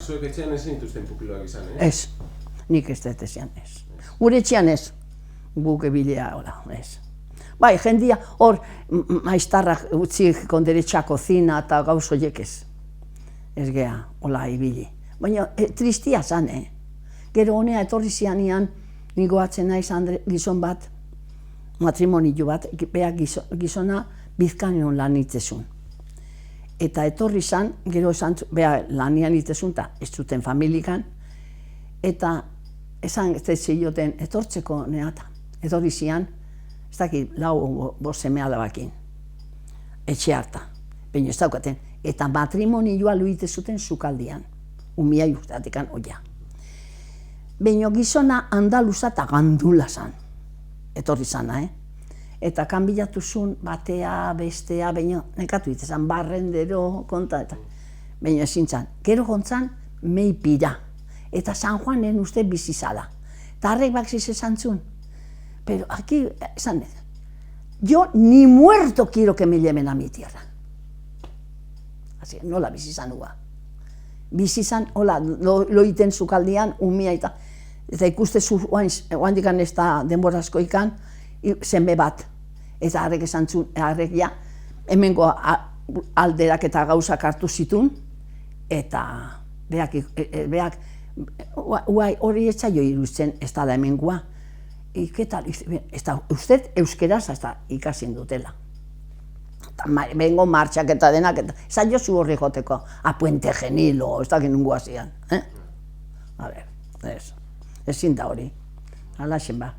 zuek etxean ezin dituzten pupiloak izan, Ez, nik ez dut ezean ez. Gure etxean ez, guk ebilea, ez. Bai, jendia hor maiztarrak utzik konderetxa kozina eta gauz horiek ez. Ez geha, hola ibili. Baina tristia zan, Gero honea etorri zianian, nigo atzen naiz gizon bat, matrimonio bat, beha gizona Bizkaian lan itzezun. Eta etorri zan, gero esan, beha lanian itzezun, eta ez zuten familikan, eta esan ez zioten etortzeko neata. Etorri zian, ez dakit, 4-5 seme alabakin, etxe harta, baina ez daukaten. Eta matrimonioa luite zuten sukaldian, umia justatikan oia. Baina gizona andaluza eta gandula zan, etorri zana, Eta kanbilatu zuen batea, bestea, baina nekatu ditezan, barrendero, konta eta. Baina ezin zan, gero gontzan, meipira. Eta San Juanen uste bizizala. Eta harrek baksiz esan zuen. Pero aquí, esan ez, yo ni muerto quiero que me lleven a mi tierra. Así, nola bizizan uga. Bizizan, hola, loiten zukaldian, umia eta ikuste zu, oandikan ez da denborazko ikan, zenbe bat. Eta harrek esan zuen, harrek ja, hemengo alderak eta gauzak hartu zitun, eta beak, hori etxaio irutzen ez da hemengoa. Iketal, ez da, usted euskeraz ez da ikasin dutela. Bengo martxak eta denak, ez da jozu horri joteko, a Puente Genilo, ez da genungoa zian. A ber, ezin da hori, alaxen ba.